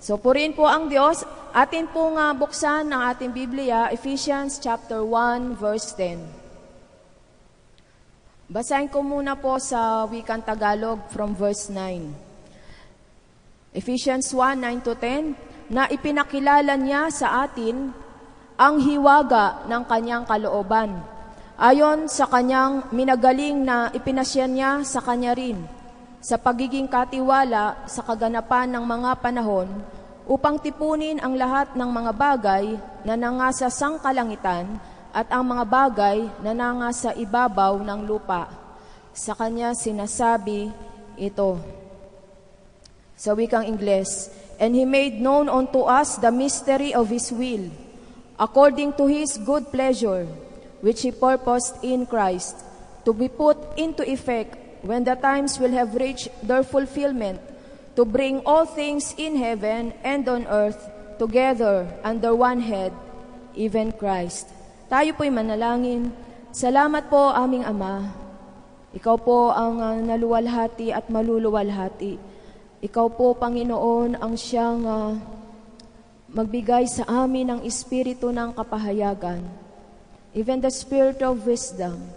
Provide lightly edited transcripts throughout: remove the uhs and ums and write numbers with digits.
So purihin po ang Diyos. Atin pong buksan ng ating Biblia, Ephesians chapter 1, verse 10. Basahin ko muna po sa wikang Tagalog from verse 9. Ephesians 1, 9 to 10, na ipinakilala niya sa atin ang hiwaga ng kanyang kalooban. Ayon sa kanyang minagaling na ipinasya niya sa kanya rin, sa pagiging katiwala sa kaganapan ng mga panahon, upang tipunin ang lahat ng mga bagay na nangasa sangkalangitan at ang mga bagay na nangasa ibabaw ng lupa. Sa kanya sinasabi ito. Sa wikang Ingles, and He made known unto us the mystery of His will, according to His good pleasure, which He purposed in Christ, to be put into effect when the times will have reached their fulfillment, to bring all things in heaven and on earth together under one head, even Christ. Tayo po'y manalangin. Salamat po, aming Ama. Ikaw po ang naluwalhati at maluluwalhati. Ikaw po, Panginoon, ang siyang magbigay sa amin ng espiritu ng kapahayagan. Even the spirit of wisdom,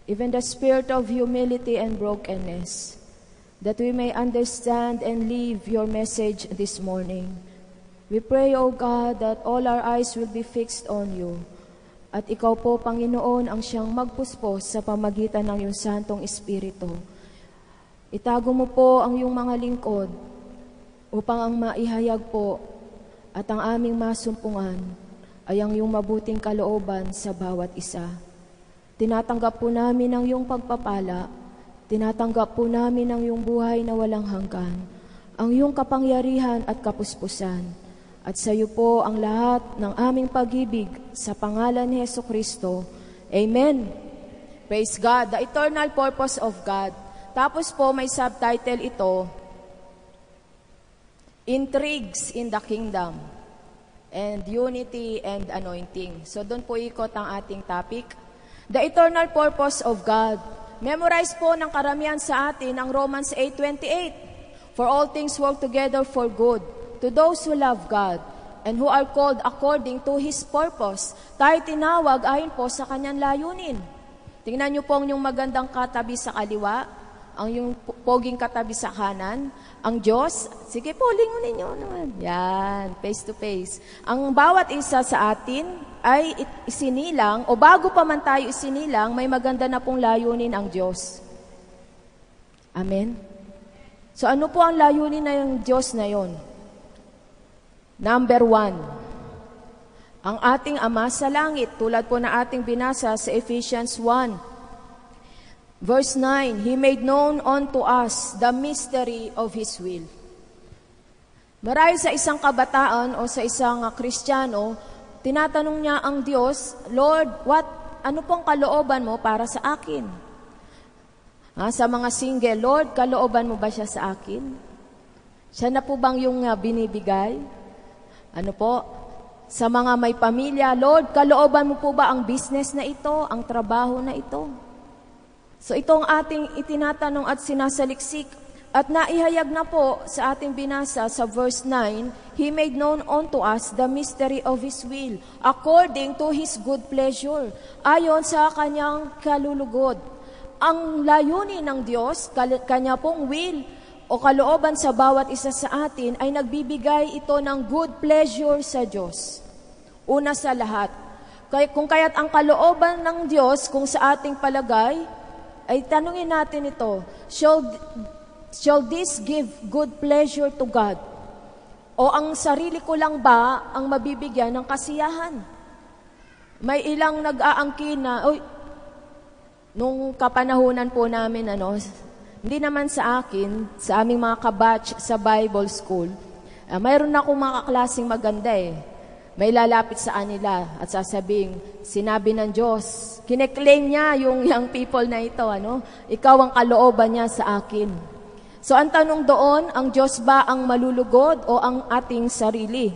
even the spirit of humility and brokenness, that we may understand and live your message this morning. We pray, O God, that all our eyes will be fixed on you. At ikaw po, Panginoon, ang siyang magpuspos sa pamagitan ng iyong Santong Espiritu. Itago mo po ang iyong mga lingkod upang ang maihayag po at ang aming masumpungan ay ang iyong mabuting kalooban sa bawat isa. Tinatanggap po namin ang iyong pagpapala. Tinatanggap po namin ang iyong buhay na walang hanggan, ang iyong kapangyarihan at kapuspusan. At sa iyo po ang lahat ng aming pag-ibig sa pangalan ni Jesucristo. Amen. Praise God. The eternal purpose of God. Tapos po may subtitle ito, Intrigues in the Kingdom and Unity and Anointing. So doon po ikot ang ating topic. The eternal purpose of God. Memorize po ng karamihan sa atin ang Romans 8:28. For all things work together for good to those who love God and who are called according to His purpose. Tayo tinawag ayon po sa kanyang layunin. Tingnan niyo po ang yung magandang katabi sa kaliwa, ang yung poging katabi sa kanan, ang Diyos. Sige po, lingunin niyo naman. Yan, face to face. Ang bawat isa sa atin ay isinilang, o bago pa man tayo isinilang, may maganda na pong layunin ang Diyos. Amen? So ano po ang layunin na yung Diyos na yon? Number 1, ang ating Ama sa langit, tulad po na ating binasa sa Ephesians 1, verse 9, He made known unto us the mystery of His will. Marahil sa isang kabataan o sa isang Kristiyano, tinatanong niya ang Diyos, Lord, ano pong kalooban mo para sa akin? Sa mga single, Lord, kalooban mo ba siya sa akin? Siya na po bang yung binibigay? Ano po? Sa mga may pamilya, Lord, kalooban mo po ba ang business na ito, ang trabaho na ito? So itong ating itinatanong at sinasaliksik at naihayag na po sa ating binasa sa verse 9, He made known unto us the mystery of His will, according to His good pleasure, ayon sa kanyang kalulugod. Ang layunin ng Diyos, kanya pong will o kalooban sa bawat isa sa atin ay nagbibigay ito ng good pleasure sa Diyos. Una sa lahat, kung kaya't ang kalooban ng Diyos kung sa ating palagay, ay tanungin natin ito, shall this give good pleasure to God? O ang sarili ko lang ba ang mabibigyan ng kasiyahan? May ilang nag-aangkin na, nung kapanahunan po namin, hindi naman sa akin, sa aming mga kabatch sa Bible School, mayroon akong mga kaklaseng maganda May lalapit sa kanila at sasabing, sinabi ng Diyos, kineklaim niya yung young people na ito, ikaw ang kalooban niya sa akin. So ang tanong doon, ang Diyos ba ang malulugod o ang ating sarili?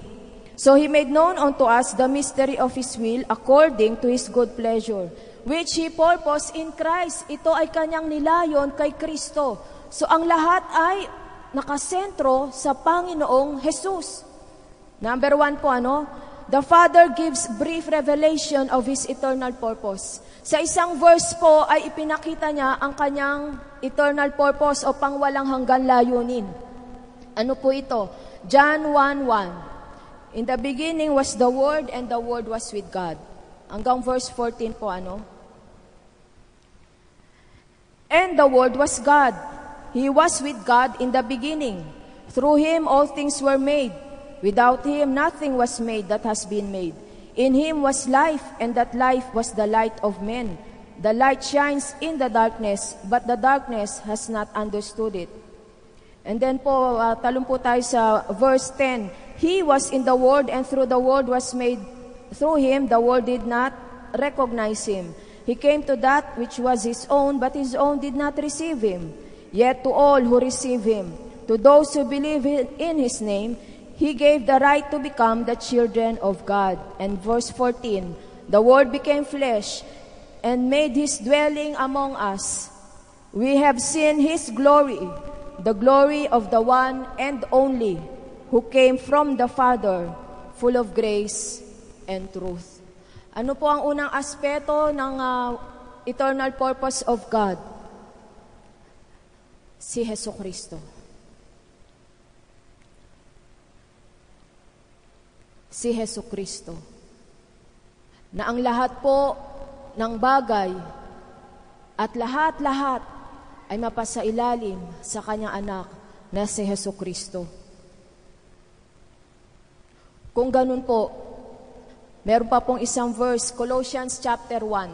So He made known unto us the mystery of His will according to His good pleasure, which He purposed in Christ. Ito ay kanyang nilayon kay Kristo. So ang lahat ay nakasentro sa Panginoong Jesus. Number 1 po, the Father gives brief revelation of His eternal purpose. Sa isang verse po ay ipinakita niya ang kanyang eternal purpose o pangwalang hanggan layunin. Ano po ito? John 1:1. In the beginning was the Word, and the Word was with God. Hanggang verse 14 po, And the Word was God. He was with God in the beginning. Through Him all things were made. Without Him nothing was made that has been made. In Him was life, and that life was the light of men. The light shines in the darkness, but the darkness has not understood it. And then po, talon po tayo sa verse 10. He was in the Word, and through the Word was made. Through Him, the world did not recognize Him. He came to that which was His own, but His own did not receive Him. Yet to all who receive Him, to those who believe in His name, He gave the right to become the children of God. And verse 14, the Word became flesh and made His dwelling among us. We have seen His glory, the glory of the one and only, who came from the Father, full of grace and truth. Ano po ang unang aspeto ng eternal purpose of God? Si Jesucristo. Si Jesucristo. Na ang lahat po ng bagay at lahat-lahat ay mapasailalim sa kanyang anak na si Jesucristo. Kung ganun po, meron pa pong isang verse, Colossians chapter 1,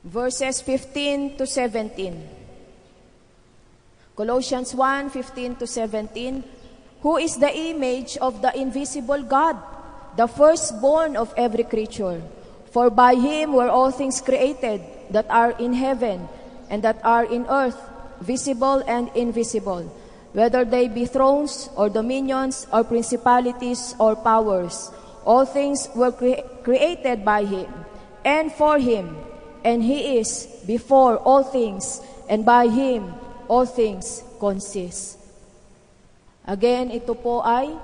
verses 15 to 17. Colossians 1, 15 to 17, who is the image of the invisible God, the firstborn of every creature. For by Him were all things created that are in heaven and that are in earth, visible and invisible, whether they be thrones or dominions or principalities or powers. All things were created by Him and for Him, and He is before all things, and by Him all things consist. Again, ito po ay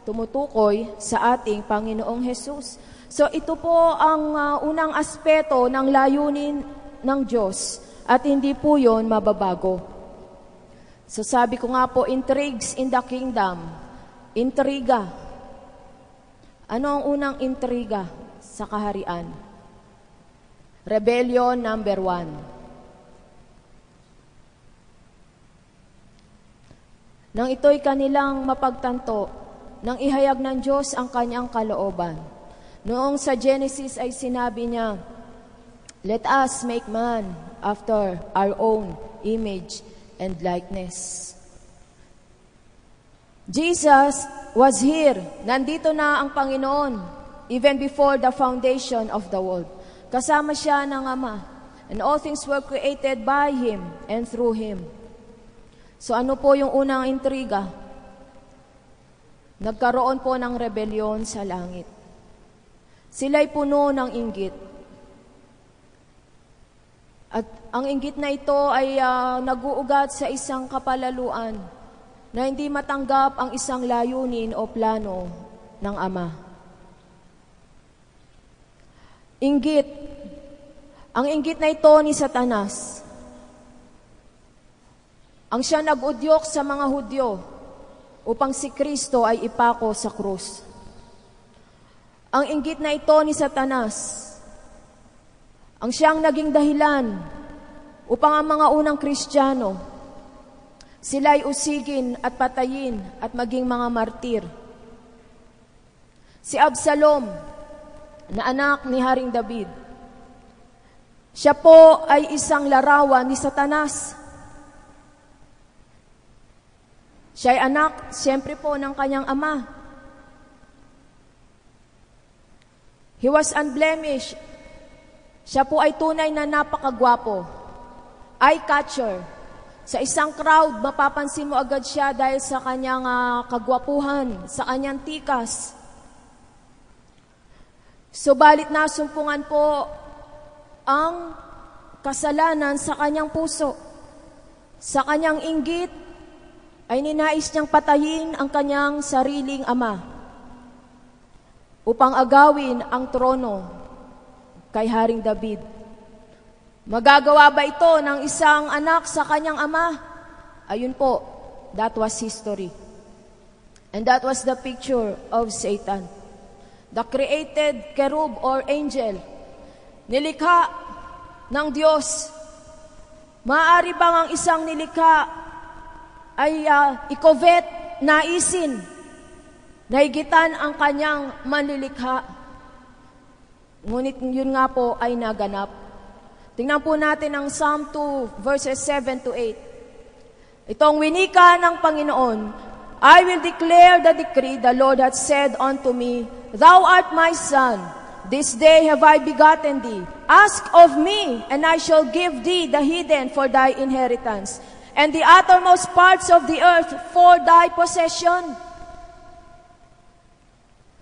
tumutukoy sa ating Panginoong Jesus. So ito po ang unang aspeto ng layunin ng Diyos at hindi po yon mababago. So sabi ko nga po, intrigues in the kingdom. Intriga. Ano ang unang intriga sa kaharian? Rebellion number 1. Nang ito'y kanilang mapagtanto, nang ihayag ng Diyos ang kanyang kalooban. Noong sa Genesis ay sinabi niya, let us make man after our own image and likeness. Jesus was here. Nandito na ang Panginoon even before the foundation of the world. Kasama siya ng Ama. And all things were created by Him and through Him. So ano po yung unang intriga? Nagkaroon po ng rebellion sa langit. Sila'y puno ng inggit. At ang inggit na ito ay nag-uugat sa isang kapalaluan na hindi matanggap ang isang layunin o plano ng Ama. Inggit. Ang inggit na ito ni Satanas. Ang siya nag-udyok sa mga Hudyo upang si Kristo ay ipako sa krus. Ang inggit na ito ni Satanas, ang siyang naging dahilan upang ang mga unang Kristiyano, sila'y usigin at patayin at maging mga martir. Si Absalom, na anak ni Haring David, siya po ay isang larawan ni Satanas. Siya ay anak, siyempre po, ng kanyang ama. He was unblemished. Siya po ay tunay na napakagwapo. Eye-catcher. Sa isang crowd, mapapansin mo agad siya dahil sa kanyang kagwapuhan, sa kanyang tikas. Subalit nasumpungan po ang kasalanan sa kanyang puso, sa kanyang inggit, ay ninais niyang patayin ang kanyang sariling ama upang agawin ang trono kay Haring David. Magagawa ba ito ng isang anak sa kanyang ama? Ayun po, that was history. And that was the picture of Satan. The created cherub or angel, nilikha ng Diyos. Maaari bang ang isang nilikha ay ikovet, naisin, naigitan ang kanyang manlilikha? Ngunit yun nga po ay naganap. Tingnan po natin ang Psalm 2 verses 7 to 8. Itong winika ng Panginoon, I will declare the decree, the Lord hath said unto me, Thou art my son, this day have I begotten thee. Ask of me, and I shall give thee the hidden for thy inheritance, and the uttermost parts of the earth for thy possession.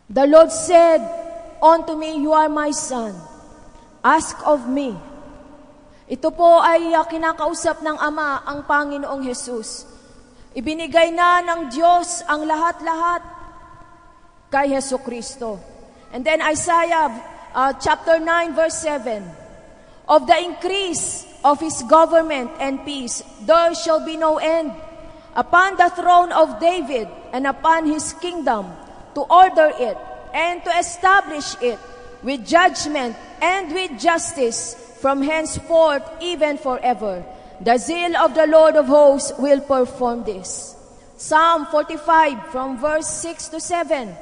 The Lord said unto me, You are my son. Ask of me. Ito po ay kinakausap ng Ama, ang Panginoong Jesus. Ibinigay na ng Diyos ang lahat-lahat kay Hesu Kristo. And then Isaiah chapter 9 verse 7. Of the increase of His government and peace, there shall be no end. Upon the throne of David and upon His kingdom, to order it and to establish it with judgment and with justice from henceforth even forever. The zeal of the Lord of hosts will perform this. Psalm 45 from verse 6 to 7.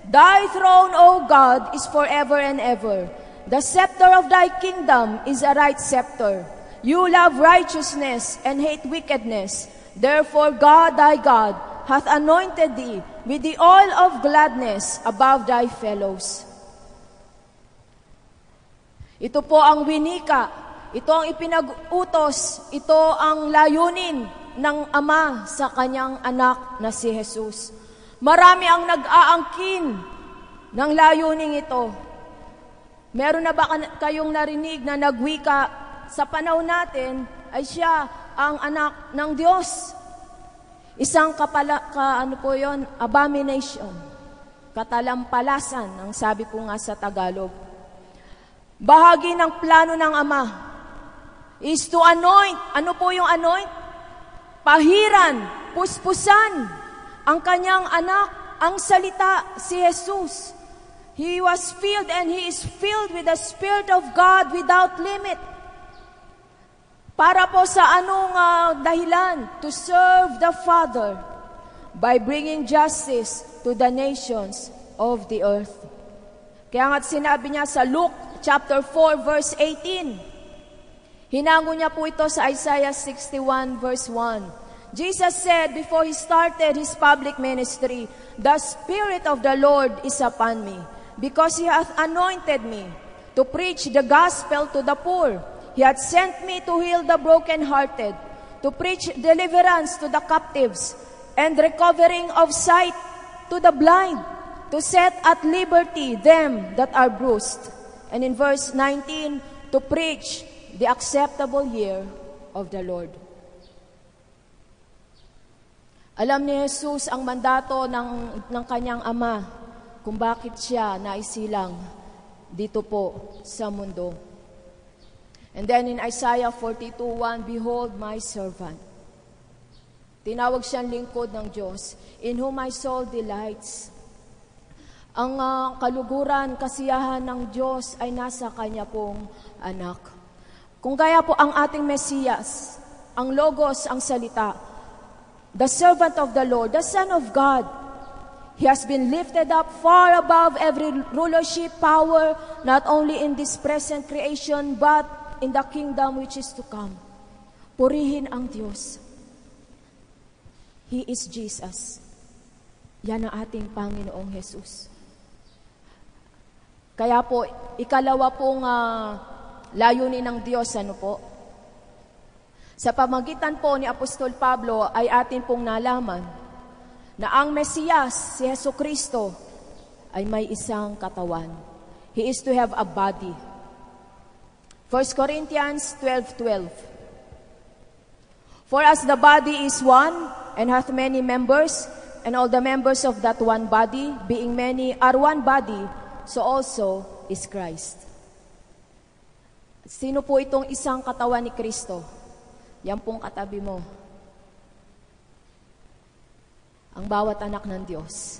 Thy throne, O God, is forever and ever. The scepter of thy kingdom is a right scepter. You love righteousness and hate wickedness. Therefore God, thy God, hath anointed thee with the oil of gladness above thy fellows. Ito po ang winika, ito ang ipinag-utos, ito ang layunin ng Ama sa kanyang anak na si Jesus. Marami ang nag-aangkin ng layuning ito. Meron na ba kayong narinig na nagwika sa panahon natin ay siya ang anak ng Diyos? Isang abomination, katalampalasan, ang sabi po nga sa Tagalog. Bahagi ng plano ng Ama is to anoint. Ano po yung anoint? Pahiran, puspusan ang kanyang anak, ang salita, si Jesus. He was filled and He is filled with the Spirit of God without limit. Para po sa anong dahilan? To serve the Father by bringing justice to the nations of the earth. Kaya nga't sinabi niya sa Luke chapter 4 verse 18, hinango niya po ito sa Isaiah 61 verse 1. Jesus said before He started His public ministry, The Spirit of the Lord is upon me, because He hath anointed me to preach the gospel to the poor. He hath sent me to heal the brokenhearted, to preach deliverance to the captives, and recovering of sight to the blind, to set at liberty them that are bruised. And in verse 19, to preach the acceptable year of the Lord. Alam ni Jesus ang mandato ng kanyang Ama kung bakit siya naisilang dito po sa mundo. And then in Isaiah 42:1, Behold my servant. Tinawag siyang lingkod ng Diyos, in whom my soul delights. Ang kaluguran, kasiyahan ng Diyos ay nasa kanya pong anak. Kung kaya po ang ating Mesiyas, ang Logos, ang salita, the servant of the Lord, the Son of God, He has been lifted up far above every rulership, power, not only in this present creation, but in the kingdom which is to come. Purihin ang Diyos. He is Jesus. Yan ang ating Panginoong Jesus. Kaya po, ikalawa pong layunin ng Diyos, ano po? Sa pamagitan po ni Apostol Pablo ay atin pong nalaman na ang Mesiyas, si Hesu Kristo, ay may isang katawan. He is to have a body. 1 Corinthians 12:12. For as the body is one, and hath many members, and all the members of that one body, being many, are one body, so also is Christ. Sino po itong isang katawan ni Kristo? Yan pong katabi mo. Ang bawat anak ng Diyos.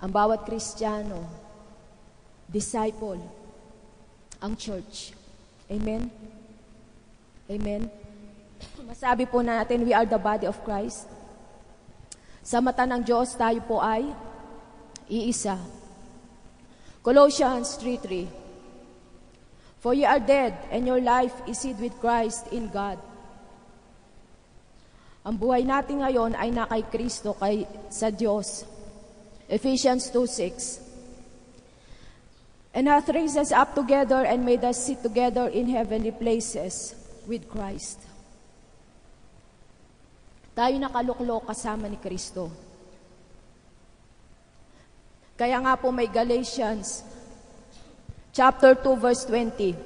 Ang bawat Kristiyano. Disciple. Ang church. Amen? Amen? Masabi po natin, we are the body of Christ. Sa mata ng Diyos, tayo po ay iisa. Colossians 3:3. For ye are dead, and your life is hid with Christ in God. Ang buhay natin ngayon ay na kay Kristo, sa Diyos. Ephesians 2:6. And hath raised us up together and made us sit together in heavenly places with Christ. Tayo nakaluklok kasama ni Kristo. Kaya nga po may Galatians chapter 2 verse 20.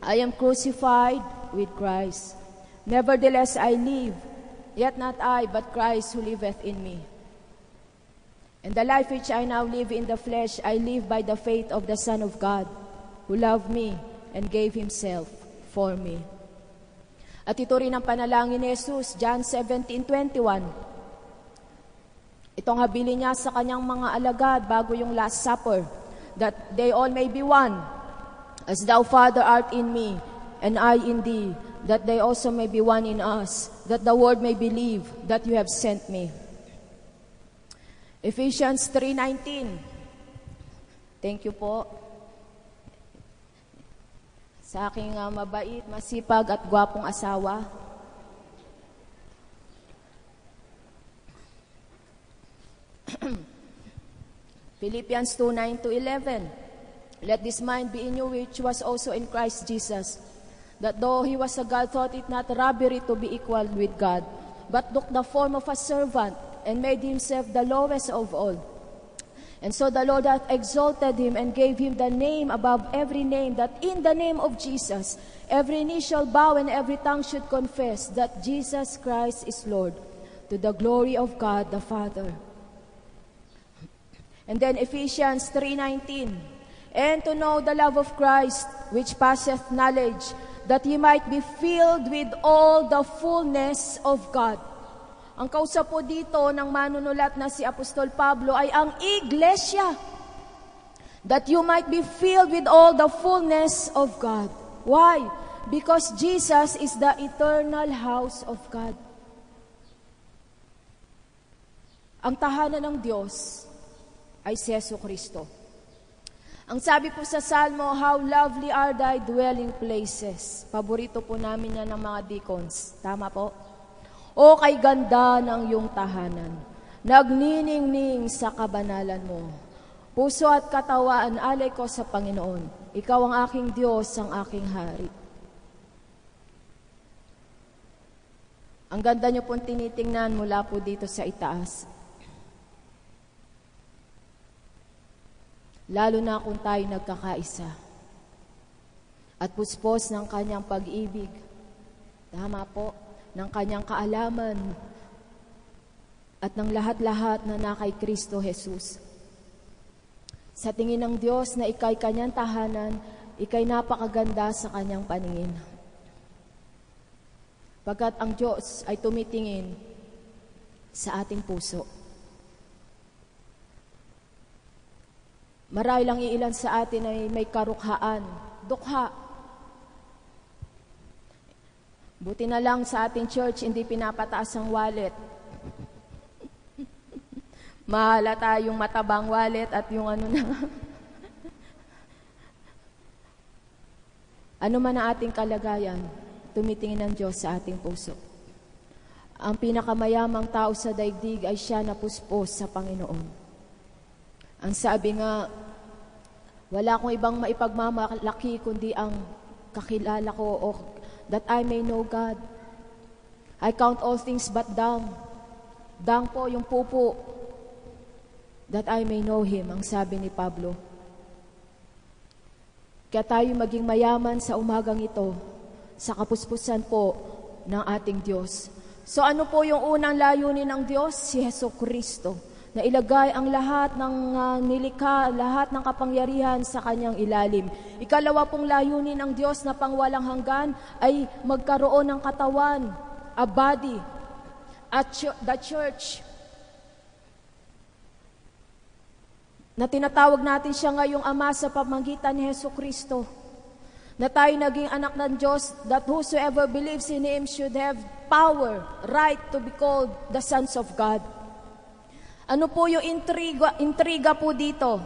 I am crucified with Christ. Nevertheless I live, yet not I, but Christ who liveth in me. And the life which I now live in the flesh, I live by the faith of the Son of God, who loved me and gave himself for me. At ito rin ang panalangin ni Jesus, John 17:21. Itong habilin niya sa kanyang mga alagad bago yung Last Supper, that they all may be one, as thou, Father, art in me, and I in thee, that they also may be one in us, that the world may believe that you have sent me. Ephesians 3:19. Thank you po. Sa aking mabait, masipag at gwapong asawa. Philippians 2:9-11. Let this mind be in you which was also in Christ Jesus, that though he was a God, thought it not robbery to be equal with God, but took the form of a servant, and made himself the lowest of all. And so the Lord hath exalted him and gave him the name above every name, that in the name of Jesus every knee shall bow and every tongue should confess that Jesus Christ is Lord, to the glory of God the Father. And then Ephesians 3:19. And to know the love of Christ, which passeth knowledge, that ye might be filled with all the fullness of God. Ang kausap po dito ng manunulat na si Apostol Pablo ay ang iglesia. That you might be filled with all the fullness of God. Why? Because Jesus is the eternal house of God. Ang tahanan ng Diyos ay si Jesucristo. Ang sabi po sa Salmo, how lovely are thy dwelling places. Paborito po namin yan ng mga deacons. Tama po? O kay ganda ng iyong tahanan, nagniningning sa kabanalan mo. Puso at katawaan, alay ko sa Panginoon. Ikaw ang aking Diyos, ang aking hari. Ang ganda niyo pong tinitingnan mula po dito sa itaas. Lalo na kung tayo nagkakaisa. At puspos ng kanyang pag-ibig. Tama po. Ng kanyang kaalaman at ng lahat-lahat na nakay Kristo Jesus. Sa tingin ng Diyos na ikay kanyang tahanan, ikay napakaganda sa kanyang paningin. Pagkat ang Diyos ay tumitingin sa ating puso. Marahil lang iilan sa atin ay may karukhaan, dukha. Buti na lang sa ating church, hindi pinapataas ang wallet. Mahalata yung matabang wallet at yung ano na. Ano man ang ating kalagayan, tumitingin ng Diyos sa ating puso. Ang pinakamayamang tao sa daigdig ay siya na puspos sa Panginoon. Ang sabi nga, wala akong ibang maipagmamalaki kundi ang kakilala ko o that I may know God. I count all things but dung. Dung po, yung pupo. That I may know Him, ang sabi ni Pablo. Kaya tayo maging mayaman sa umagang ito, sa kapuspusan po ng ating Diyos. So ano po yung unang layunin ng Diyos? Si Jesucristo, na ilagay ang lahat ng nilikha, lahat ng kapangyarihan sa kanyang ilalim. Ikalawa pong layunin ng Diyos na pangwalang hanggan ay magkaroon ng katawan, a body, at the church, na tinatawag natin siya ngayong Ama sa pamamagitan ni Jesucristo, na tayo naging anak ng Diyos, that whosoever believes in Him should have power, right to be called the sons of God. Ano po yung intriga po dito?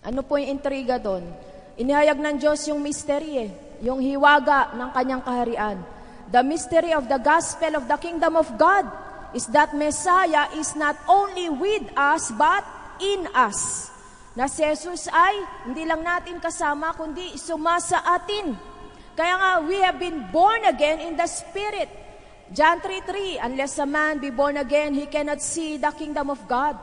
Ano po yung intriga doon? Inihayag ng Diyos yung mystery, yung hiwaga ng kanyang kaharian. The mystery of the gospel of the kingdom of God is that Messiah is not only with us, but in us. Na si Jesus ay hindi lang natin kasama, kundi sumasa atin. Kaya nga, we have been born again in the Spirit. John 3:3, unless a man be born again, he cannot see the kingdom of God.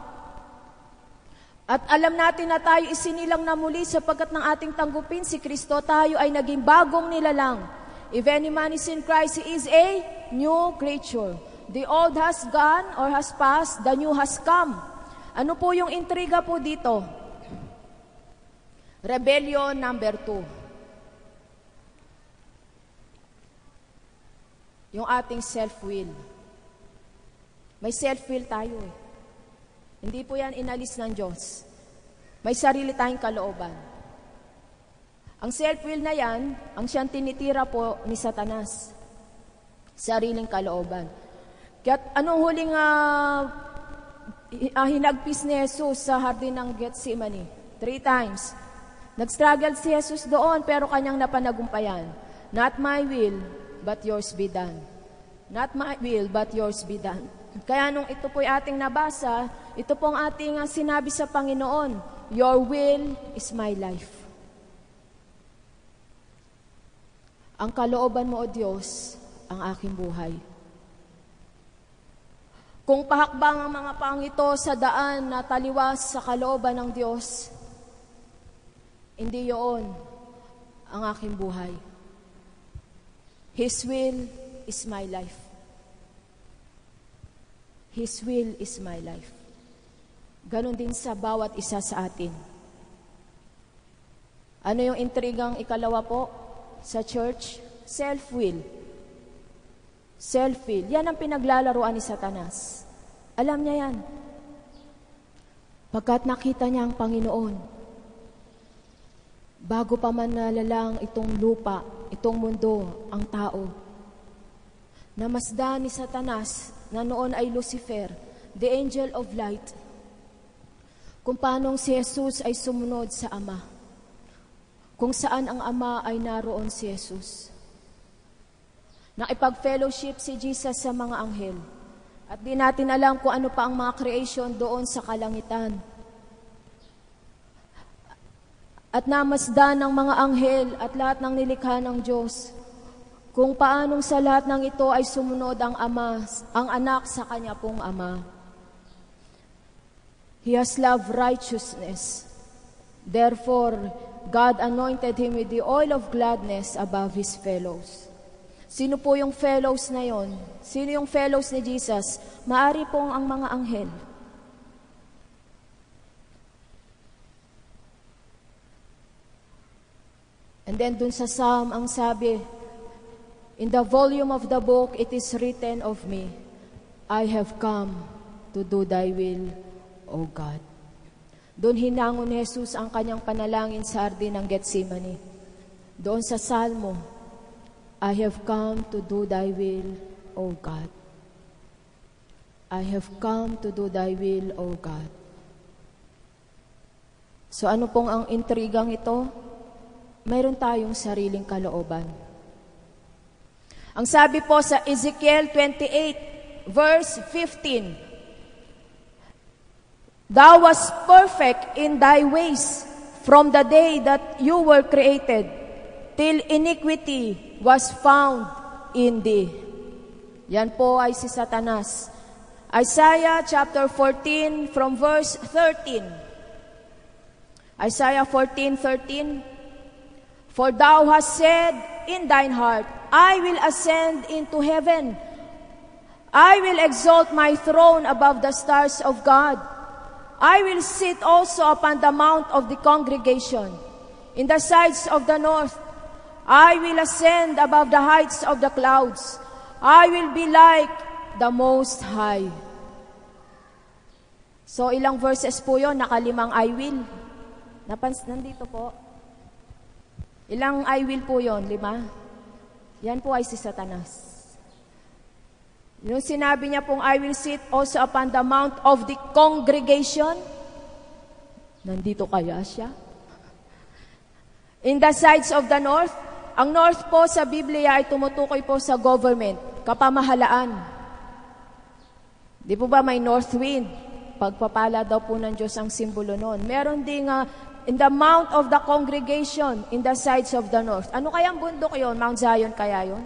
At alam natin na tayo isinilang na muli sapagkat ng ating tanggupin si Kristo, tayo ay naging bagong nilalang. If any man is in Christ, he is a new creature. The old has gone or has passed, the new has come. Ano po yung intriga po dito? Rebellion number 2. Yung ating self-will. May self-will tayo eh. Hindi po yan inalis ng Diyos. May sarili tayong kalooban. Ang self-will na yan, ang siyang tinitira po ni Satanas. Sariling kalooban. Kaya't anong huling hinagpis ni Jesus sa hardin ng Gethsemane? 3 times. Nag-struggle si Jesus doon, pero kanyang napanagumpayan. Not my will, but yours be done. Not my will, but yours be done. Kaya nung ito po'y ating nabasa, ito pong ating sinabi sa Panginoon, your will is my life. Ang kalooban mo, O Diyos, ang aking buhay. Kung pahakbang ang mga pangito sa daan na taliwas sa kalooban ng Diyos, hindi yun ang aking buhay. His will is my life. His will is my life. Ganon din sa bawat isa sa atin. Ano yung intrigang ikalawa po sa church? Self-will. Self-will. Yan ang pinaglalaroan ni Satanas. Alam niya yan. Pagkat nakita niya ang Panginoon, bago pa man nalalang itong lupa, itong mundo, ang tao, namasdan ni Satanas, na noon ay Lucifer, the angel of light, kung paanong si Jesus ay sumunod sa Ama. Kung saan ang Ama ay naroon si Jesus. Nakipag-fellowship si Jesus sa mga anghel. At di natin alam kung ano pa ang mga creation doon sa kalangitan. At namasdan ng mga anghel at lahat ng nilikha ng Diyos kung paanong sa lahat ng ito ay sumunod ang Ama, ang anak sa kanya pong Ama. He has loved righteousness. Therefore, God anointed him with the oil of gladness above his fellows. Sino po yung fellows na yon? Sino yung fellows ni Jesus? Maari pong ang mga anghel. And then dun sa Psalm, ang sabi, in the volume of the book, it is written of me, I have come to do thy will, O God. Doon hinangon ni Jesus ang kanyang panalangin sa hardin ng Gethsemane. Doon sa Salmo, I have come to do thy will, O God. I have come to do thy will, O God. So ano pong ang intrigang ito? Mayroon tayong sariling kalooban. Ang sabi po sa Ezekiel 28, verse 15, Thou wast perfect in thy ways from the day that you were created, till iniquity was found in thee. Yan po ay si Satanas. Isaiah chapter 14 from verse 13. Isaiah 14:13. For thou hast said, in thine heart, I will ascend into heaven. I will exalt my throne above the stars of God. I will sit also upon the mount of the congregation, in the sides of the north. I will ascend above the heights of the clouds. I will be like the Most High. So, ilang verses po yun? Nakalimang I will. Nandito po. Ilang I will po yun? 5? Yan po ay si Satanas. Yung sinabi niya pong, I will sit also upon the mount of the congregation. Nandito kaya siya? In the sides of the north. Ang north po sa Biblia ay tumutukoy po sa government, kapamahalaan. Di po ba may north wind? Pagpapala daw po ng Diyos ang simbolo noon. Meron ding in the mount of the congregation, in the sides of the north. Ano kayang bundok yon? Mount Zion kaya yon?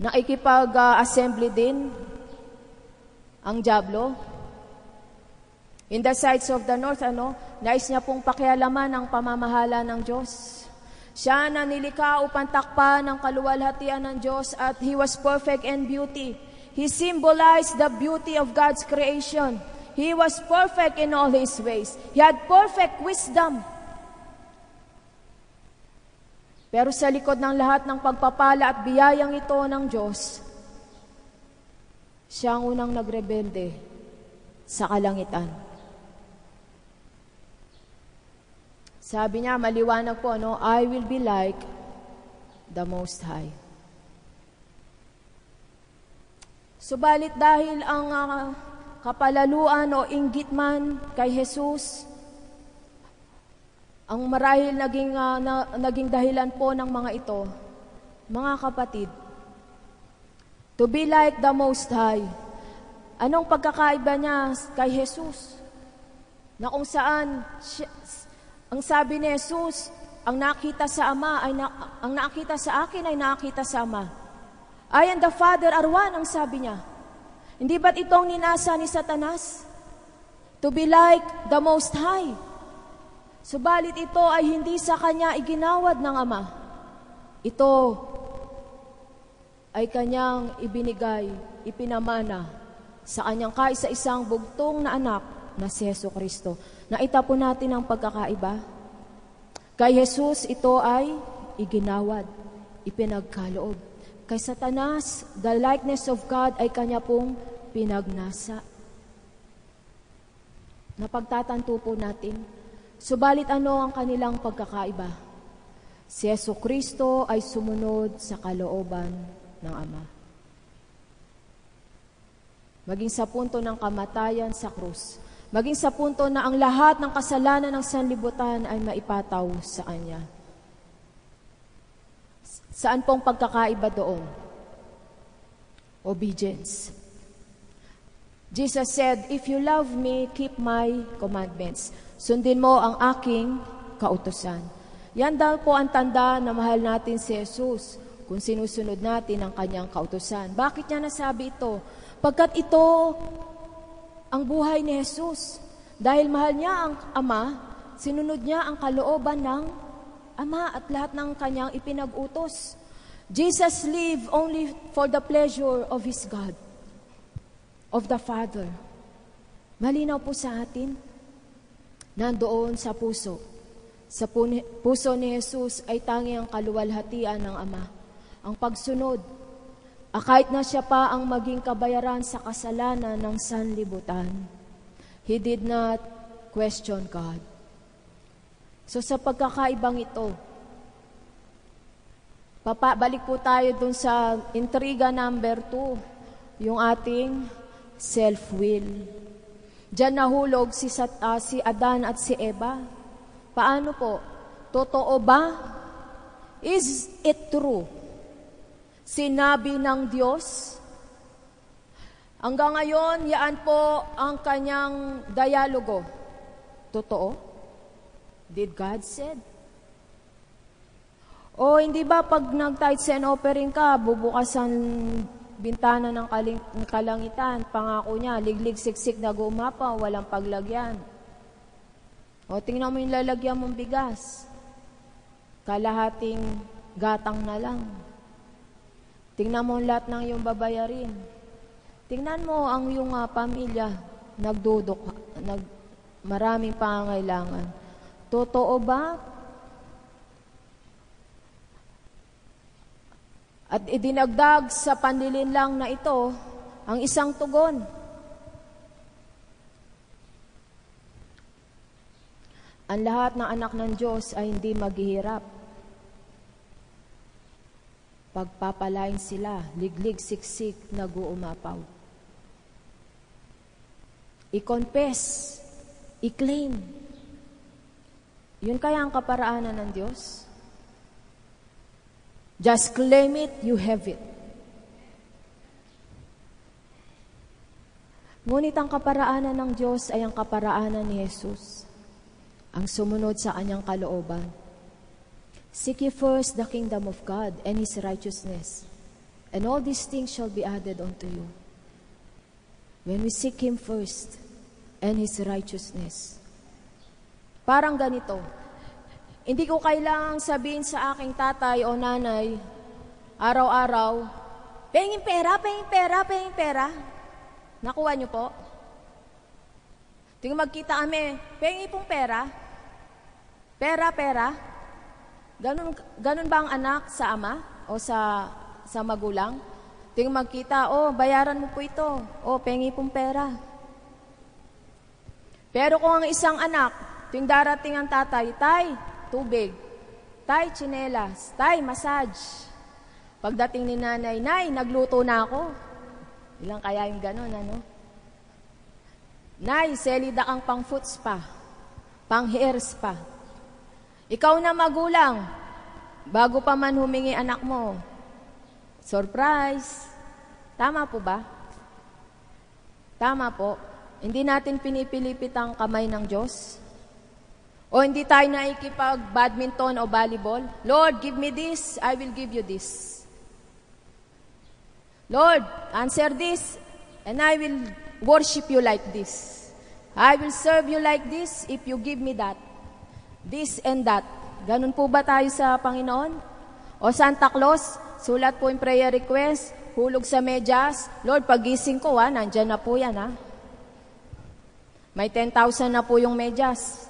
Naikipag-assembly din ang diablo. In the sides of the north, nais niya pong pakialaman ang pamamahala ng Diyos. Siya na nilikha upang takpan ng kaluwalhatian ng Diyos at He was perfect in beauty. He symbolized the beauty of God's creation. He was perfect in all His ways. He had perfect wisdom. Pero sa likod ng lahat ng pagpapala at biyayang ito ng Diyos, siya ang unang nagrebelde sa kalangitan. Sabi niya, maliwanag po, I will be like the Most High. Subalit dahil ang kapalaluan o inggit man kay Jesus, ang marahil naging dahilan po ng mga ito, mga kapatid, to be like the Most High. Anong pagkakaiba niya kay Jesus? Na kung saan, ang sabi ni Jesus, ang nakita sa Ama ang nakita sa akin ay nakita sa Ama. I and the Father are one, ang sabi niya. Hindi ba't itong ninasa ni Satanas? To be like the Most High. Subalit ito ay hindi sa kanya iginawad ng Ama. Ito ay kanyang ibinigay, ipinamana sa kanyang kaisa-isang bugtong na anak na si Jesucristo. Naita po natin ang pagkakaiba. Kay Jesus, ito ay iginawad, ipinagkaloob. Kay Satanas, the likeness of God ay kanya pong pinagnasa. Napagtatanto po natin. Subalit ano ang kanilang pagkakaiba? Si Jesucristo ay sumunod sa kalooban ng Ama. Maging sa punto ng kamatayan sa krus, maging sa punto na ang lahat ng kasalanan ng sanlibutan ay maipataw sa Kanya. Saan pong pagkakaiba doon? Obedience. Jesus said, if you love me, keep my commandments. Sundin mo ang aking kautusan. Yan daw po ang tanda na mahal natin si Jesus kung sinusunod natin ang kanyang kautusan. Bakit niya nasabi ito? Pagkat ito ang buhay ni Jesus. Dahil mahal niya ang Ama, sinunod niya ang kalooban ng Ama at lahat ng kanyang ipinag-utos. Jesus lived only for the pleasure of His God, of the Father. Malinaw po sa atin, nandoon sa puso. Sa puso ni Jesus ay tanging ang kaluwalhatian ng Ama, ang pagsunod. Kahit na siya pa ang maging kabayaran sa kasalanan ng sanlibutan, He did not question God. So sa pagkakaibang ito, balik po tayo dun sa intriga number 2, yung ating self-will. Diyan nahulog si Adan at si Eva. Paano po? Totoo ba? Is it true? Sinabi ng Diyos? Hanggang ngayon, yaan po ang kanyang dialogo. Totoo? Did God said? O hindi ba pag nag-tithes and offering ka, bubukas ang bintana ng kalangitan, pangako niya, liglig siksik na gumapa, walang paglagyan. O tingnan mo yung lalagyan mong bigas. Kalahating gatang na lang. Tingnan mo lahat ng iyong babayarin. Tingnan mo ang iyong pamilya, maraming pangangailangan. Totoo ba? At idinagdag sa panlilinlang na ito ang isang tugon. Ang lahat ng anak ng Diyos ay hindi maghihirap. Pagpapalain sila, liglig, siksik, nag-uumapaw. I-confess, i-claim. Yun kaya ang kaparaanan ng Diyos? Just claim it, you have it. Ngunit ang kaparaanan ng Diyos ay ang kaparaanan ni Jesus, ang sumunod sa kanyang kalooban. Seek ye first the kingdom of God and His righteousness, and all these things shall be added unto you. When we seek Him first and His righteousness. Parang ganito, hindi ko kailangang sabihin sa aking tatay o nanay, araw-araw, pengin pera, pengin pera, pengin pera. Nakuha niyo po? Tingnan magkita kami, pengin pong pera. Pera, pera. Ganun ba ang anak sa ama o sa magulang? Tingnan magkita, bayaran mo po ito. Pengi pong pera. Pero kung ang isang anak, tuwing darating ang tatay, tay, tubig. Tay, tsinelas. Tay, massage. Pagdating ni nanay, nay, nagluto na ako. Ilang kaya yung ganun, ano? Nay, selida kang pang foot spa, pang hair spa. Ikaw na magulang, bago pa man humingi anak mo, surprise. Tama po ba? Tama po. Hindi natin pinipilipit ang kamay ng Diyos? O hindi tayo naikipag-badminton o volleyball? Lord, give me this, I will give you this. Lord, answer this, and I will worship you like this. I will serve you like this if you give me that. This and that. Ganun po ba tayo sa Panginoon? O Santa Claus, sulat po yung prayer request, hulog sa medyas, Lord, pagising ko, nandyan na po yan, May 10,000 na po yung medyas.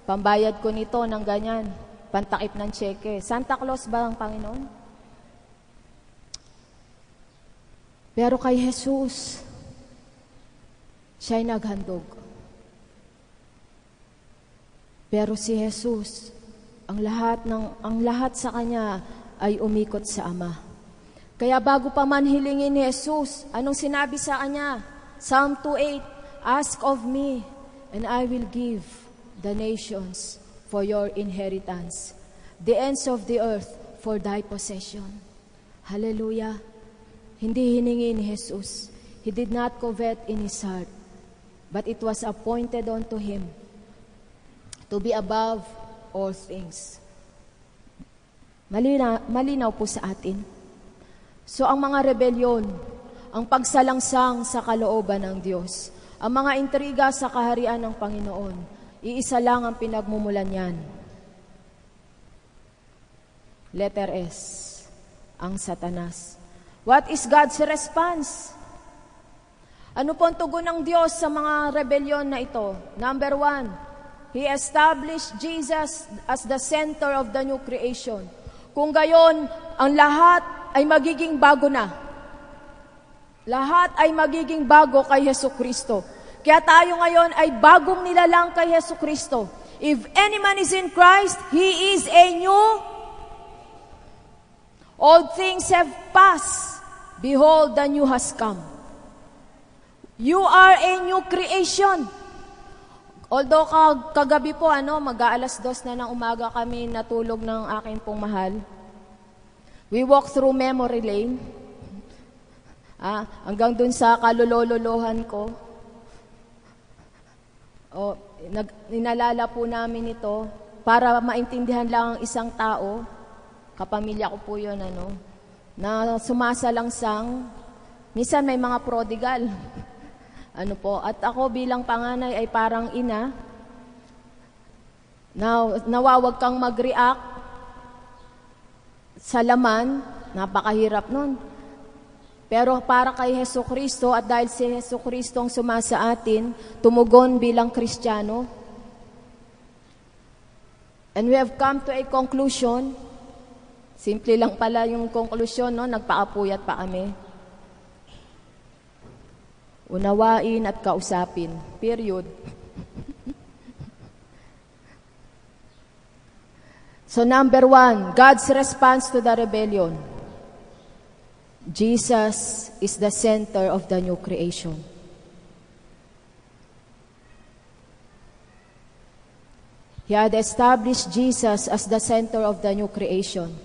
Pambayad ko nito ng ganyan. Pantakip ng tseke. Santa Claus ba ang Panginoon? Pero kay Jesus, siya'y naghandog. Pero si Jesus, ang lahat sa kanya ay umikot sa Ama. Kaya bago pa man hilingin ni Jesus, anong sinabi sa kanya? Psalm 2:8, ask of me, and I will give the nations for your inheritance, the ends of the earth for thy possession. Hallelujah. Hindi hiningi ni Jesus. He did not covet in his heart, but it was appointed unto him to be above all things. Malinaw po sa atin. So ang mga rebelyon, ang pagsalangsang sa kalooban ng Diyos, ang mga intriga sa kaharian ng Panginoon, iisa lang ang pinagmumulan niyan. Letter S, ang Satanas. What is God's response? Ano po ang tugon ng Diyos sa mga rebelyon na ito? Number 1, He established Jesus as the center of the new creation. Kung gayon, ang lahat ay magiging bago na. Lahat ay magiging bago kay Jesucristo. Kaya tayo ngayon ay bagong nilalang kay Jesucristo. If any man is in Christ, he is a new. All things have passed. Behold, the new has come. You are a new creation. Although kagabi po, mag-aalas 2 na ng umaga kami natulog ng aking pong mahal. We walk through memory lane. Hanggang dun sa kalulololohan ko. Inalala po namin ito para maintindihan lang ang isang tao. Kapamilya ko po yun, na sumasalangsang. Minsan may mga prodigal. At ako bilang panganay ay parang ina, nawawag kang mag-react Sa laman, napakahirap nun. Pero para kay Hesukristo at dahil si Hesukristo ang sumasa atin, tumugon bilang Kristiyano. And we have come to a conclusion. Simple lang pala yung conclusion, no? Nagpaapuyat pa kami. Unawain at kausapin. Period. So number 1, God's response to the rebellion. Jesus is the center of the new creation. He had established Jesus as the center of the new creation.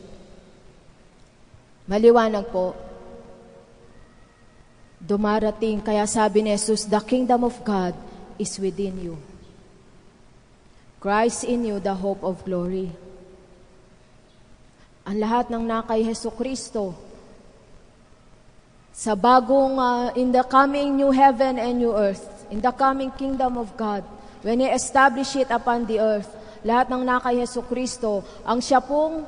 Maliwanag po, dumarating, kaya sabi ni Jesus, the kingdom of God is within you. Christ in you, the hope of glory. Ang lahat ng nakay Hesukristo, sa bagong, in the coming new heaven and new earth, in the coming kingdom of God, when He establish it upon the earth, lahat ng nakay Hesukristo, ang siya pong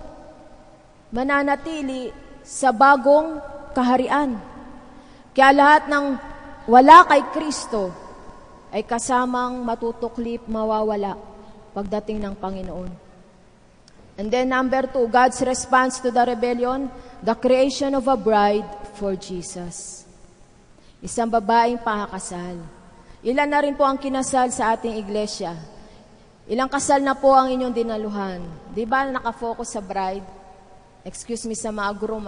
mananatili sa bagong kaharian. Kaya lahat ng wala kay Kristo ay kasamang matutuklip, mawawala pagdating ng Panginoon. And then number 2, God's response to the rebellion, the creation of a bride for Jesus. Isang babaeng pakakasal. Ilan na rin po ang kinasal sa ating iglesia? Ilang kasal na po ang inyong dinaluhan? Di ba nakafocus sa bride? Excuse me sa mga groom,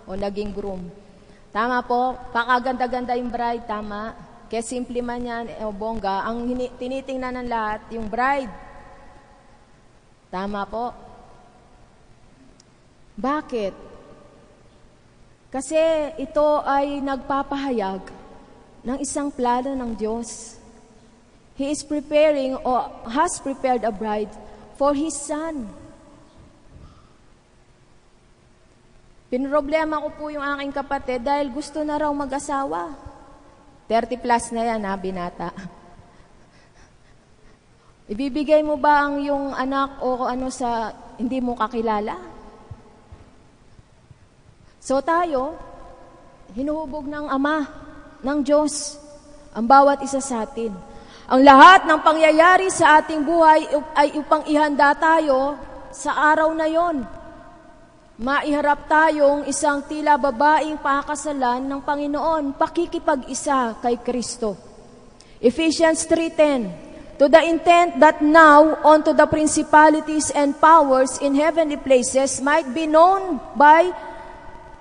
o naging groom. Tama po, pakaganda-ganda yung bride, tama. Kaya simple man yan, o bongga, ang tinitingnan ng lahat, yung bride. Tama po. Bakit? Kasi ito ay nagpapahayag ng isang plano ng Diyos. He is preparing or has prepared a bride for His Son. Pinroblema ko po yung aking kapatid dahil gusto na raw mag-asawa. 30 plus na yan, binata. Ibibigay mo ba ang yung anak o sa hindi mo kakilala? So tayo, hinuhubog ng Ama, ng Diyos, ang bawat isa sa atin. Ang lahat ng pangyayari sa ating buhay ay upang ihanda tayo sa araw na yon. Maiharap tayong isang tila babaeng pakakasalan ng Panginoon, pakikipag-isa kay Kristo. Ephesians 3:10, to the intent that now unto the principalities and powers in heavenly places might be known by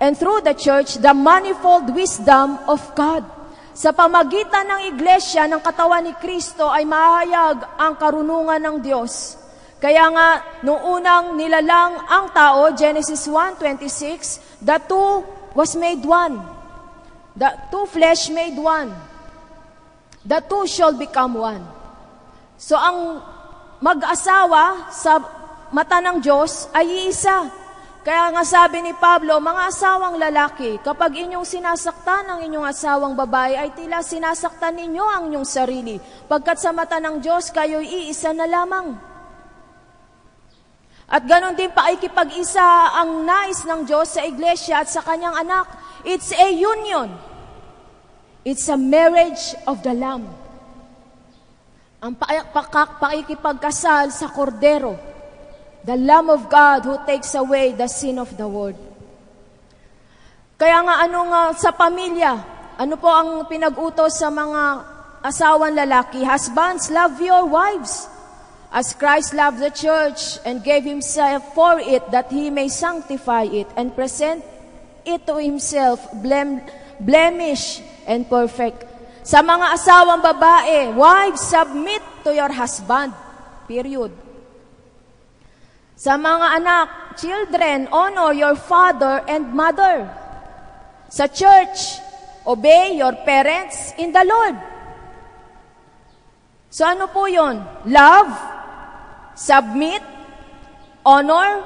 and through the church, the manifold wisdom of God. Sa pamagitan ng iglesia, ng katawan ni Kristo, ay mahayag ang karunungan ng Diyos. Kaya nga, nung unang nilalang ang tao, Genesis 1:26, the two was made one. The two flesh made one. The two shall become one. So, ang mag-asawa sa mata ng Diyos ay iisa. Kaya nga sabi ni Pablo, mga asawang lalaki, kapag inyong sinasaktan ang inyong asawang babae, ay tila sinasaktan ninyo ang inyong sarili. Pagkat sa mata ng Diyos, kayo'y iisa na lamang. At ganon din paikipag-isa ang nais ng Diyos sa iglesia at sa kanyang anak. It's a union. It's a marriage of the Lamb. Ang paikipagkasal sa kordero. The Lamb of God who takes away the sin of the world. Kaya nga sa pamilya, ano po ang pinag-utos sa mga asawang lalaki? Husbands, love your wives as Christ loved the church and gave Himself for it that He may sanctify it and present it to Himself blemish and perfect. Sa mga asawang babae, wives, submit to your husband. Period. Sa mga anak, children, honor your father and mother. Sa church, obey your parents in the Lord. So ano po yun? Love, submit, honor,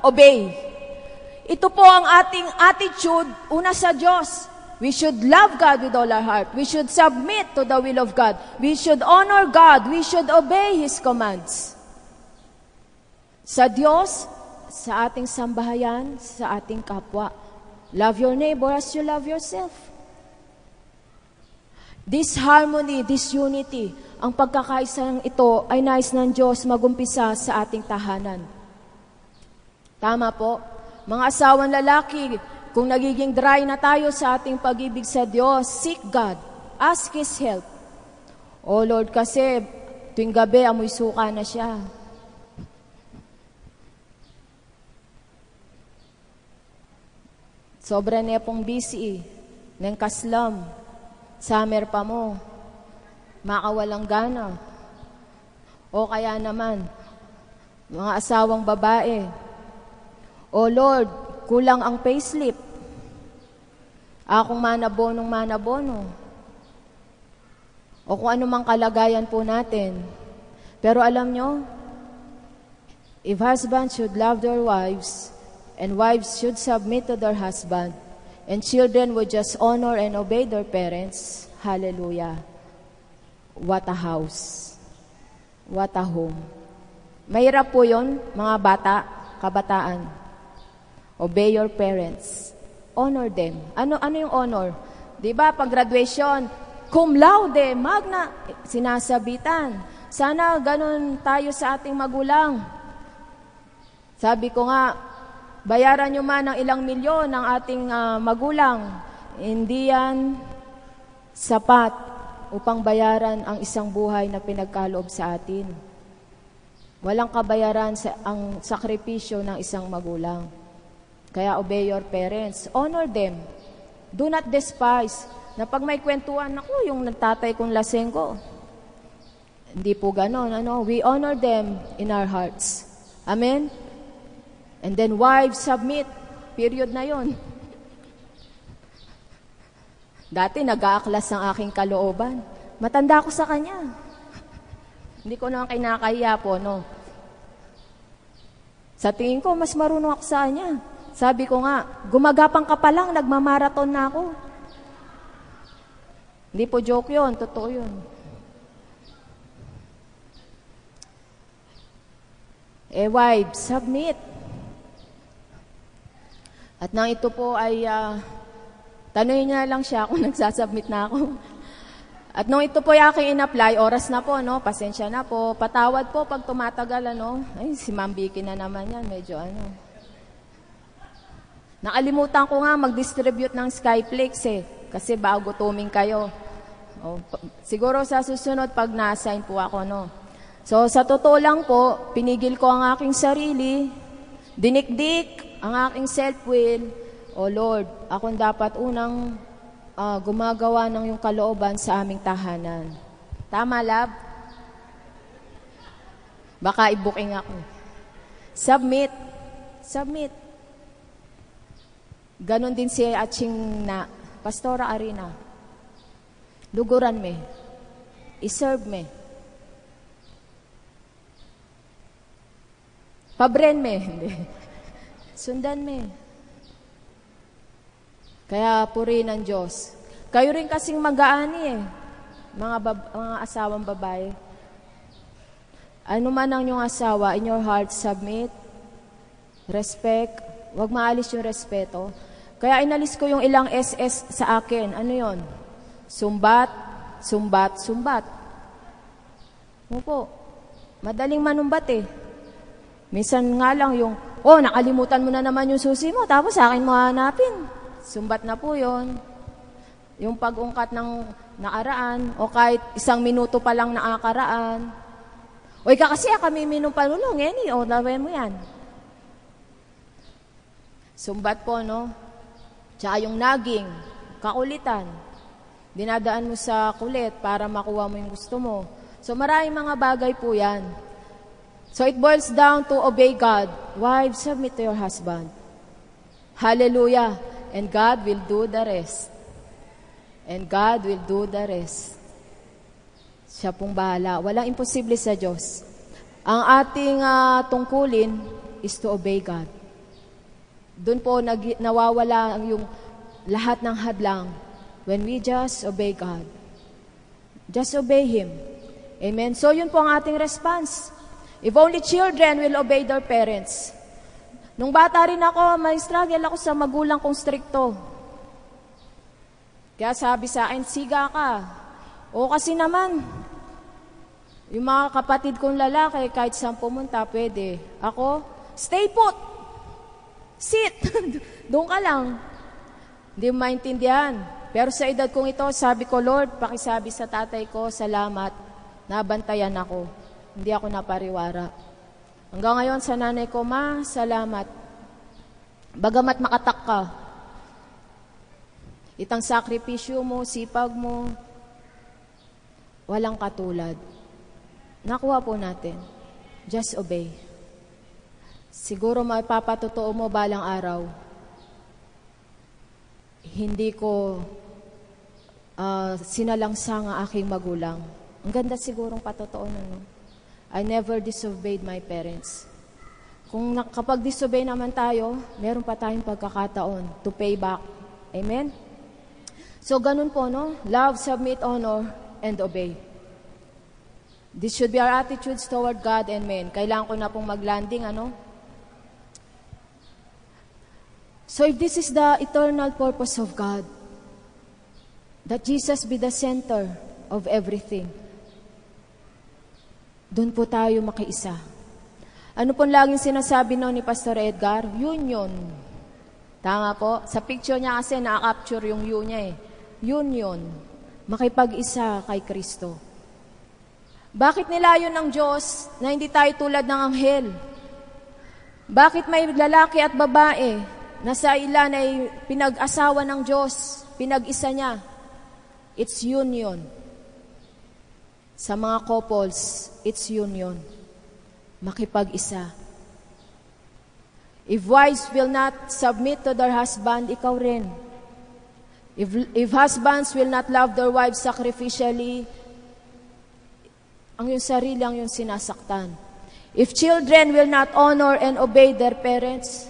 obey. Ito po ang ating attitude una sa Diyos. We should love God with all our heart. We should submit to the will of God. We should honor God. We should obey His commands. Sa Diyos, sa ating sambahayan, sa ating kapwa. Love your neighbor as you love yourself. This harmony, this unity, ang pagkakaisang ito ay nais ng Diyos magumpisa sa ating tahanan. Tama po. Mga asawang lalaki, kung nagiging dry na tayo sa ating pag-ibig sa Diyos, seek God. Ask His help. Oh Lord, kasi tuwing gabi, amoy suka na siya. Sobra niya pong busy, ng kaslam, summer pa mo, makawalang gana. O kaya naman, mga asawang babae, O Lord, kulang ang payslip. Akong manabono. O kung ano mang kalagayan po natin. Pero alam nyo, if husbands should love their wives, and wives should submit to their husband, and children would just honor and obey their parents, hallelujah. What a house. What a home. Mahirap po yun, mga bata, kabataan. Obey your parents. Honor them. Ano yung honor? Diba, pag graduation, cum laude, magna, sinasabitan. Sana ganun tayo sa ating magulang. Sabi ko nga, bayaran nyo man ng ilang milyon ng ating magulang. Hindi yan sapat upang bayaran ang isang buhay na pinagkaloob sa atin. Walang kabayaran ang sakripisyo ng isang magulang. Kaya obey your parents. Honor them. Do not despise. Na pag may kwentuhan, ako yung nagtatay kong laseng ko. Hindi po ganon. We honor them in our hearts. Amen? And then wives submit. Period na yon. Dati nag-aaklas ang aking kalooban. Matanda ako sa kanya. Hindi ko naman kinakahiya po, no? Sa tingin ko, mas marunong ako sa kanya. Sabi ko nga, gumagapang ka pa lang, nagmamarathon na ako. Hindi po joke yun, totoo yun. Wives, submit. At nang ito po ay, tanungin niya lang siya kung nagsasubmit na ako. At nung ito po yung aking in-apply, oras na po, no? Pasensya na po. Patawad po pag tumatagal, ano? Ay, si Ma'am Vicky na naman yan, medyo Nakalimutan ko nga mag-distribute ng Skyflix kasi bago tuming kayo. Siguro sa susunod pag na-assign po ako, no? So, sa totoo lang po, pinigil ko ang aking sarili, dinikdik ang aking self-will. O Lord, akong dapat unang gumagawa ng yung kalooban sa aming tahanan. Tama, love? Baka i-booking ako. Submit. Ganon din si Aching na, Pastora Arina. Luguran me. I-serve me. Pabren me. Sundan me. Kaya purihin ng Diyos. Kayo rin kasing mag-aani mga asawang babae. Ano man ang inyong asawa, in your heart, submit, respect, huwag maalis yung respeto. Kaya inalis ko yung ilang SS sa akin. Ano yon? Sumbat. Opo. Madaling manumbat Minsan nga lang yung, nakalimutan mo na naman yung susi mo, tapos sa akin mo hanapin. Sumbat na po yon. Yung pag-ungkat ng nakaraan, o kahit 1 minuto pa lang nakakaraan. Oy, kasi kami minupalulong, lawin mo yan. Sumbat po, no? Tsaka yung naging, kakulitan. Dinadaan mo sa kulit para makuha mo yung gusto mo. So maraming mga bagay po yan. So it boils down to obey God. Wives, submit to your husband. Hallelujah. And God will do the rest. Siya pong bahala. Walang imposible sa Diyos. Ang ating tungkulin is to obey God. Doon po nawawala yung lahat ng hadlang when we just obey God. Just obey Him. Amen? So yun po ang ating response. If only children will obey their parents. Nung bata rin ako, may struggle ako sa magulang kong strikto. Kaya sabi sa akin, siga ka. O kasi naman, yung mga kapatid kong lalaki, kahit saan pumunta, pwede. Ako, stay put! Sit! Doon ka lang. Hindi mo maintindihan. Pero sa edad kong ito, sabi ko, Lord, pakisabi sa tatay ko, salamat, nabantayan ako. Hindi ako napariwara. Hanggang ngayon, sa nanay ko, Ma, salamat. Bagamat makatak ka, itang sakripisyo mo, sipag mo, walang katulad. Nakuha po natin. Just obey. Siguro maipapatotoo mo balang araw, hindi ko sinalangsa ang aking magulang. Ang ganda sigurong patotoo na, no? I never disobeyed my parents. Kung kapag disobey naman tayo, meron pa tayong pagkakataon to pay back. Amen? So, ganun po, no? Love, submit, honor, and obey. This should be our attitudes toward God and men. Kailangan ko na pong mag-landing, ano? So, if this is the eternal purpose of God, that Jesus be the center of everything, doon po tayo makiisa. Ano pong laging sinasabi noon ni Pastor Edgar? Union. Tama po. Sa picture niya kasi na-capture yung you niya eh. Union. Makipag-isa kay Kristo. Bakit nilayon ng Diyos na hindi tayo tulad ng anghel? Bakit may lalaki at babae na sa ilan ay pinag-asawa ng Diyos, pinag-isa niya? It's union. Sa mga couples, it's union. Makipag-isa. If wives will not submit to their husband, ikaw rin. If husbands will not love their wives sacrificially, ang yung sarili ang yung sinasaktan. If children will not honor and obey their parents,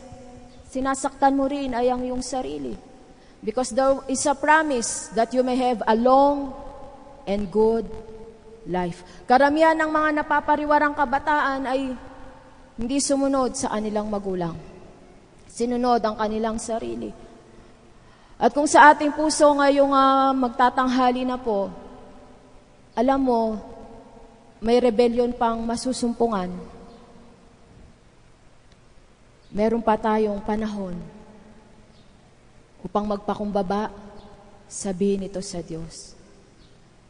sinasaktan mo rin ay ang yung sarili. Because there is a promise that you may have a long and good life. Karamihan ng mga napapariwarang kabataan ay hindi sumunod sa kanilang magulang. Sinunod ang kanilang sarili. At kung sa ating puso ngayong magtatanghali na po, alam mo, may rebellion pang masusumpungan. Meron pa tayong panahon upang magpakumbaba, sabihin ito sa Diyos.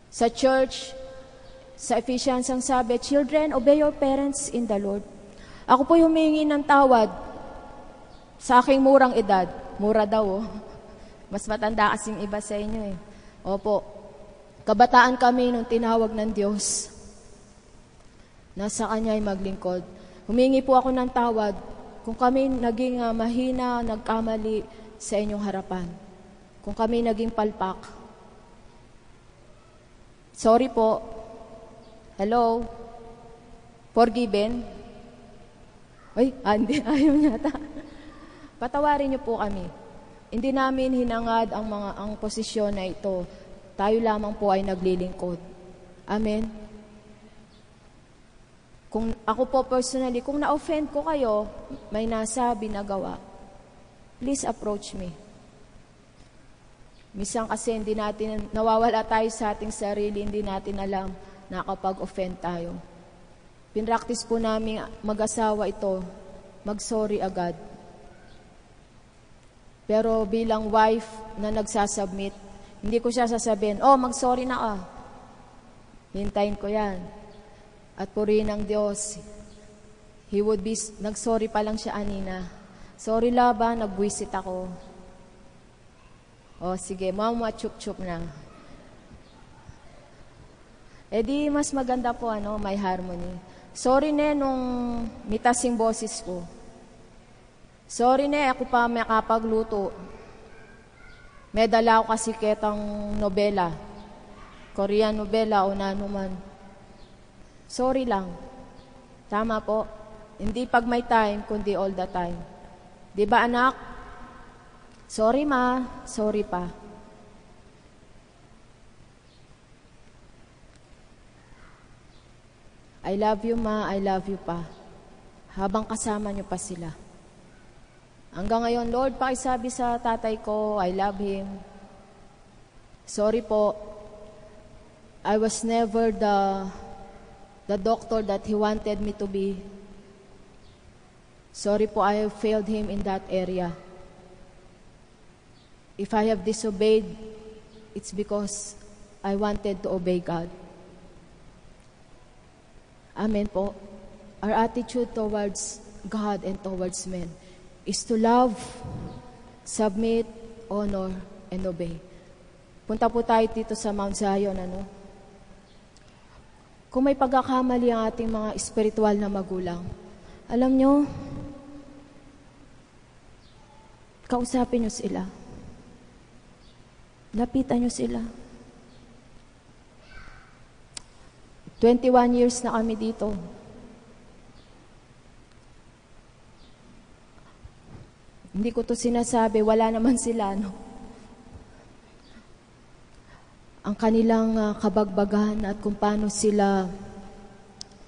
Sa church, sa Ephesians ang sabi, children, obey your parents in the Lord. Ako po humingi ng tawad sa aking murang edad. Mura daw, oh. Mas matanda kasing iba sa inyo eh. Opo, kabataan kami nung tinawag ng Diyos. Nasa Kanya ay maglingkod. Humingi po ako ng tawad kung kami naging mahina, nagkamali sa inyong harapan. Kung kami naging palpak. Sorry po. Hello? Forgiven? Ay, hindi. Ayaw niya ta. Patawarin niyo po kami. Hindi namin hinangad ang posisyon na ito. Tayo lamang po ay naglilingkod. Amen? Kung ako po personally, kung na-offend ko kayo, may nasabi, nagawa, please approach me. Minsan kasi hindi natin, nawawala tayo sa ating sarili, hindi natin alam na kapag-offend tayo. Pinractice po namin mag-asawa ito, mag-sorry agad. Pero bilang wife na nagsasubmit, hindi ko siya sasabihin, oh, mag-sorry na ka. Hintayin ko yan. At purihin ng Diyos, He would be, nag-sorry pa lang siya anina. Sorry laba, nag-visit ako. O sige, mama, chup-chup na. E di, mas maganda po, may harmony. Sorry ne, nung mitasing boses ko. Sorry ne, ako pa may kapagluto. May dala ako kasi ketang nobela. Korean nobela o nanuman. Sorry lang. Tama po. Hindi pag may time, kundi all the time. Di ba anak? Sorry ma, sorry pa. I love you ma, I love you pa. Habang kasama niyo pa sila. Hanggang ngayon, Lord, pakisabi sa tatay ko, I love him. Sorry po, I was never the doctor that he wanted me to be. Sorry po, I have failed him in that area. If I have disobeyed, it's because I wanted to obey God. Amen po. Our attitude towards God and towards men is to love, submit, honor, and obey. Punta po tayo dito sa Mount Zion, Kung may pagkakamali ang ating mga espiritual na magulang, alam nyo, kausapin nyo sila. Lapitan nyo sila. 21 years na kami dito. Hindi ko to sinasabi, wala naman sila, Ang kanilang kabagbagan at kung paano sila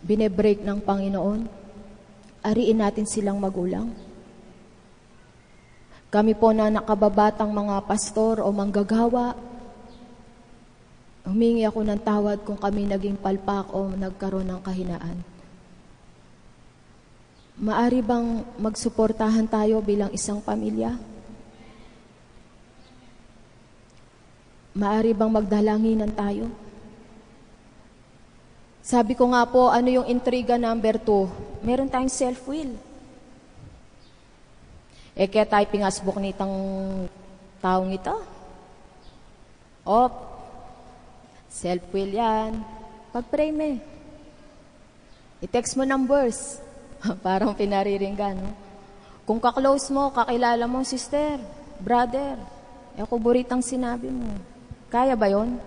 binebreak ng Panginoon, ariin natin silang magulang. Kami po na nakababatang mga pastor o manggagawa, humingi ako ng tawad kung kami naging palpak o nagkaroon ng kahinaan. Maari bang magsuportahan tayo bilang isang pamilya? Maari bang magdalanginan tayo? Sabi ko nga po, ano yung intriga number 2? Meron tayong self-will. Kaya tayo pingasbok nitang taong ito. Self-will yan. Pag-pray mo. I-text mo ng verse. Parang pinariringgan, Kung ka-close mo, kakilala mo, sister, brother, kuburitang sinabi mo. Kaya ba yon?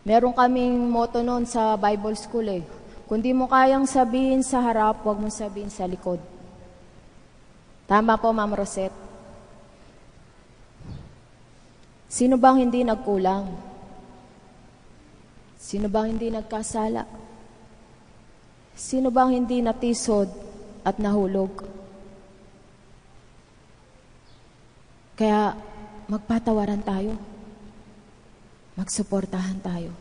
Meron kaming motto noon sa Bible School Kung di mo kayang sabihin sa harap, huwag mo sabihin sa likod. Tama po, Ma'am Rosette. Sino bang hindi nagkulang? Sino bang hindi nagkasala? Sino bang hindi natisod at nahulog? Kaya magpatawaran tayo. Magsuportahan tayo.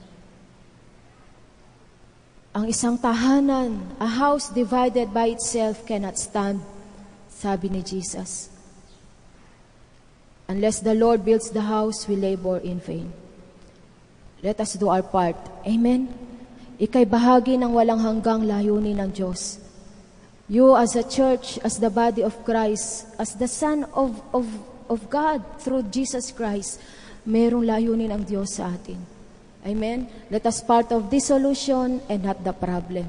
Ang isang tahanan, a house divided by itself cannot stand, sabi ni Jesus. Unless the Lord builds the house, we labor in vain. Let us do our part. Amen? Ika'y bahagi ng walang hanggang layunin ng Diyos. You as a church, as the body of Christ, as the Son of God through Jesus Christ, merong layunin ang Diyos sa atin. Amen? Let us part of this solution and not the problem.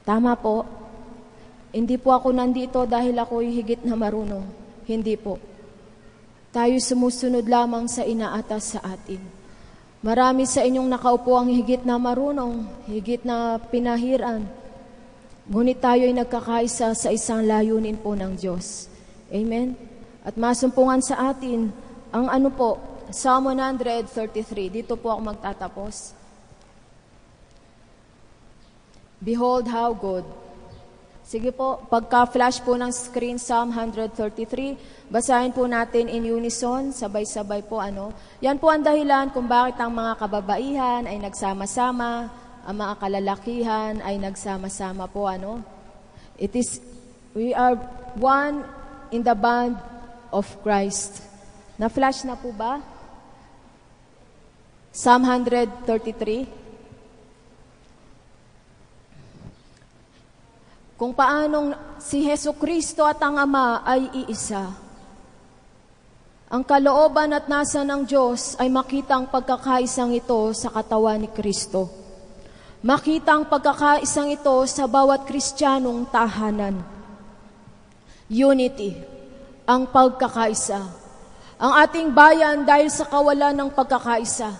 Tama po. Hindi po ako nandito dahil ako'y higit na marunong. Hindi po. Tayo sumusunod lamang sa inaatas sa atin. Marami sa inyong nakaupo ang higit na marunong, higit na pinahiran. Ngunit tayo'y nagkakaisa sa isang layunin po ng Diyos. Amen? At masumpungan sa atin ang Psalm 133. Dito po ako magtatapos. Behold how good. Sige po, pagka-flash po ng screen Psalm 133, basahin po natin in unison, sabay-sabay po Yan po ang dahilan kung bakit ang mga kababaihan ay nagsama-sama, ang mga kalalakihan ay nagsama-sama po we are one in the bond of Christ. Na-flash na po ba? Psalm 133. Kung paanong si Jesucristo at ang Ama ay iisa. Ang kalooban at nasa ng Diyos ay makita ang pagkakaisang ito sa katawan ni Kristo. Makita ang pagkakaisang ito sa bawat Kristiyanong tahanan. Unity, ang pagkakaisa. Ang ating bayan dahil sa kawalan ng pagkakaisa.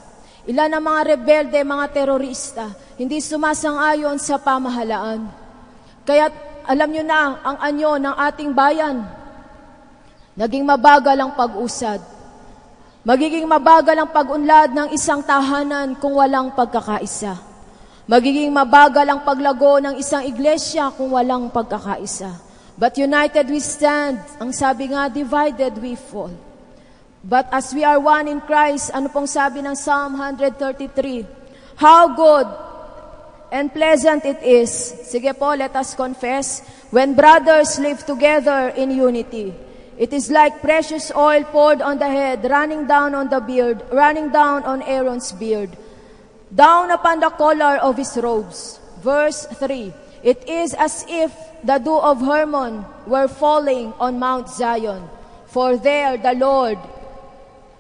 Ilan ang mga rebelde, mga terorista, hindi sumasang-ayon sa pamahalaan. Kaya alam nyo na ang anyo ng ating bayan. Naging mabagal ang pag-usad. Magiging mabagal ang pag-unlad ng isang tahanan kung walang pagkakaisa. Magiging mabagal ang paglago ng isang iglesia kung walang pagkakaisa. But united we stand. Ang sabi nga, divided we fall. But as we are one in Christ, ano pong sabi ng Psalm 133? How good and pleasant it is. Sige po, let us confess. When brothers live together in unity, it is like precious oil poured on the head, running down on the beard, running down on Aaron's beard, down upon the collar of his robes. Verse 3, it is as if the dew of Hermon were falling on Mount Zion, for there the Lord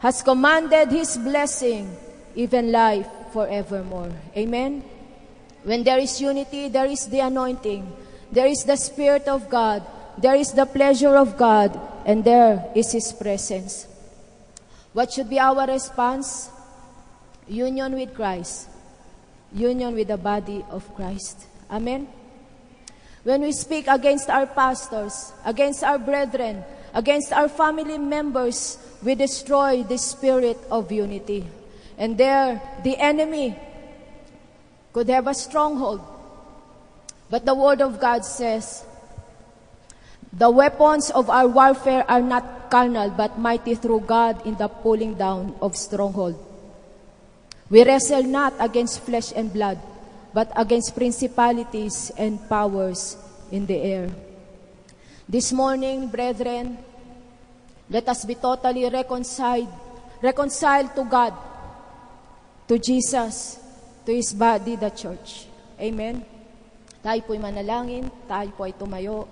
has commanded His blessing, even life forevermore. Amen? When there is unity, there is the anointing, there is the Spirit of God, there is the pleasure of God, and there is His presence. What should be our response? Union with Christ. Union with the body of Christ. Amen? When we speak against our pastors, against our brethren, against our family members, we destroy the spirit of unity. And there, the enemy could have a stronghold. But the Word of God says, the weapons of our warfare are not carnal, but mighty through God in the pulling down of stronghold. We wrestle not against flesh and blood, but against principalities and powers in the air. This morning, brethren, let us be totally reconciled to God, to Jesus, to His body, the church. Amen? Tayo po'y manalangin, tayo po ay tumayo.